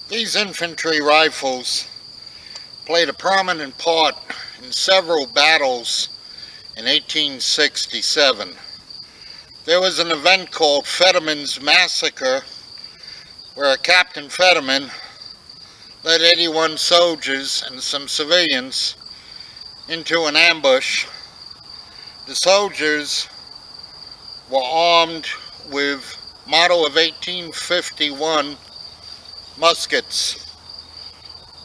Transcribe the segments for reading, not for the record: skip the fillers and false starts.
These infantry rifles played a prominent part in several battles in 1867. There was an event called Fetterman's Massacre, where Captain Fetterman led 81 soldiers and some civilians into an ambush. The soldiers were armed with model of 1851 muskets.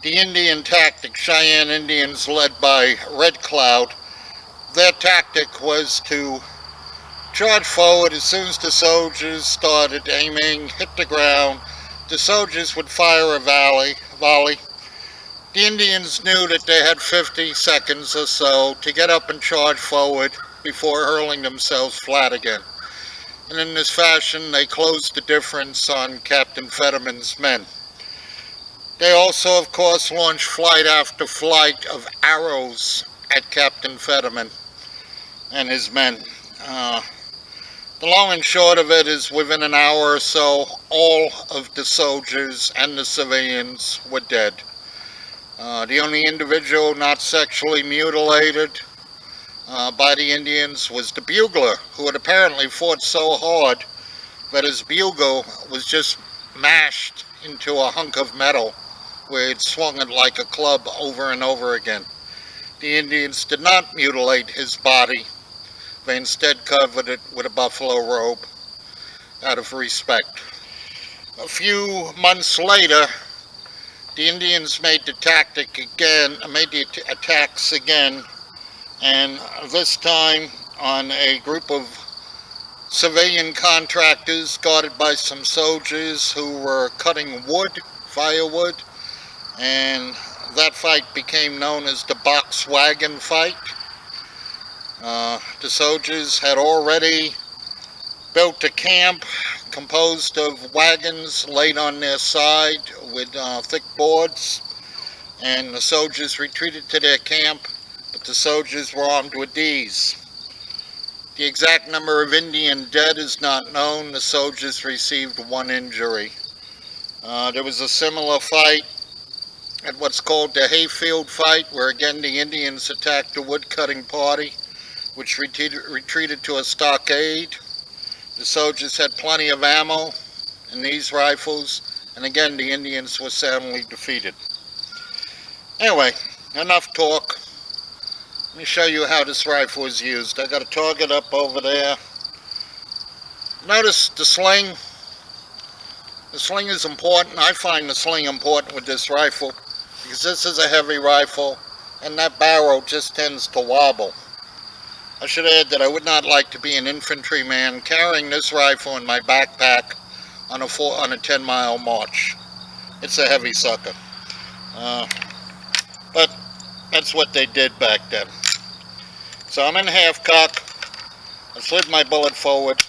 The Indian tactic, Cheyenne Indians led by Red Cloud, their tactic was to charge forward as soon as the soldiers started aiming, hit the ground. The soldiers would fire a volley. The Indians knew that they had 50 seconds or so to get up and charge forward before hurling themselves flat again. And in this fashion, they closed the difference on Captain Fetterman's men. They also, of course, launched flight after flight of arrows at Captain Fetterman and his men. The long and short of it is, within an hour or so, all of the soldiers and the civilians were dead. The only individual not sexually mutilated by the Indians was the bugler, who had apparently fought so hard that his bugle was just mashed into a hunk of metal, where he'd swung it like a club over and over again. The Indians did not mutilate his body. They instead covered it with a buffalo robe out of respect. A few months later, the Indians made the attacks again, and this time on a group of civilian contractors guarded by some soldiers who were cutting firewood, and that fight became known as the box wagon fight. The soldiers had already built a camp composed of wagons laid on their side with thick boards, and the soldiers retreated to their camp, but the soldiers were armed with these. The exact number of Indian dead is not known. The soldiers received one injury. There was a similar fight at what's called the Hayfield fight, where again the Indians attacked a woodcutting party, which retreated to a stockade. The soldiers had plenty of ammo in these rifles, and again the Indians were soundly defeated. Anyway, enough talk. Let me show you how this rifle is used. I got a target up over there. Notice the sling. The sling is important. I find the sling important with this rifle because this is a heavy rifle and that barrel just tends to wobble. I should add that I would not like to be an infantryman carrying this rifle in my backpack on a 10-mile march. It's a heavy sucker. But that's what they did back then. So I'm in half cock. I slid my bullet forward.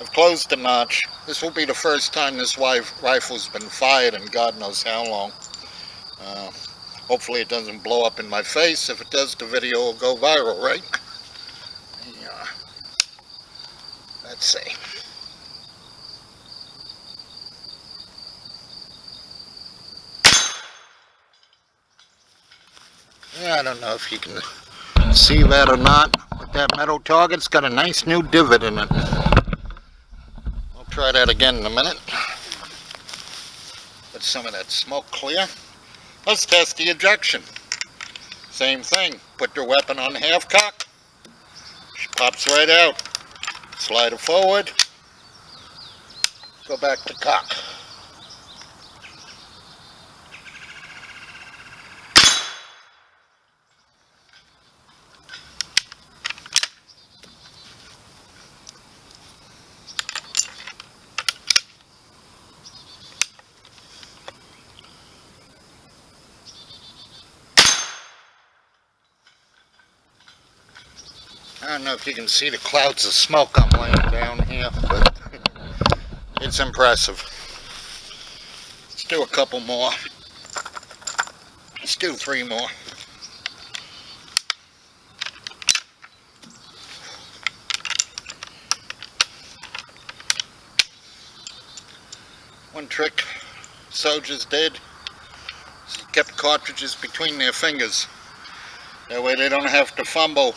I've closed the notch. This will be the first time this rifle's been fired in God knows how long. Hopefully it doesn't blow up in my face. If it does, the video will go viral, right? Yeah. Let's see. Yeah, I don't know if you can see that or not, but that metal target's got a nice new divot in it. I'll try that again in a minute. Let some of that smoke clear. Let's test the ejection. Same thing. Put your weapon on half cock. She pops right out. Slide it forward. Go back to cock. I don't know if you can see the clouds of smoke I'm laying down here, but it's impressive. Let's do a couple more. Let's do 3 more. One trick soldiers did. Kept cartridges between their fingers. That way they don't have to fumble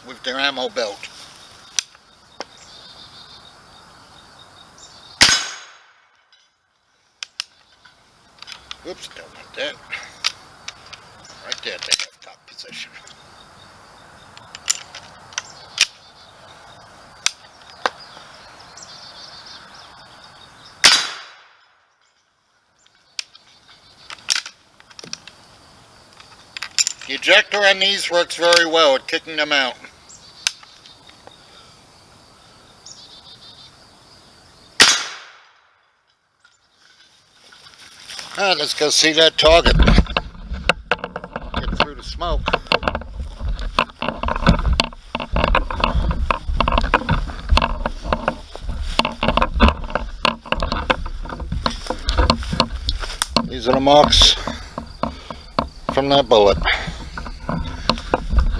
with their ammo belt. Oops, don't want that. Right there at the half-top position. The ejector on these works very well at kicking them out. Alright, let's go see that target. Get through the smoke. These are the marks from that bullet.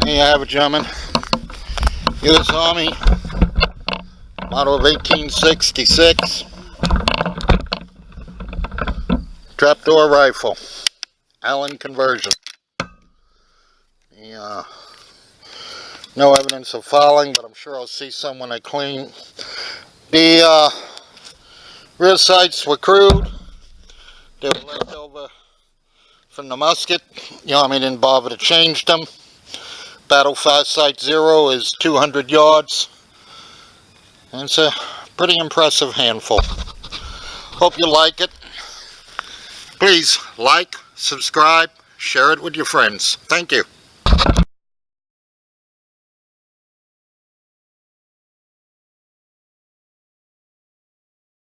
Here you have it, gentlemen. U.S. Army, model of 1866. Trapdoor rifle. Allen conversion. No evidence of fouling, but I'm sure I'll see some when I clean. The rear sights were crude. They were left over from the musket. The Army didn't bother to change them. Battle fire sight 0 is 200 yards. And it's a pretty impressive handful. Hope you like it. Please like, subscribe, share it with your friends. Thank you.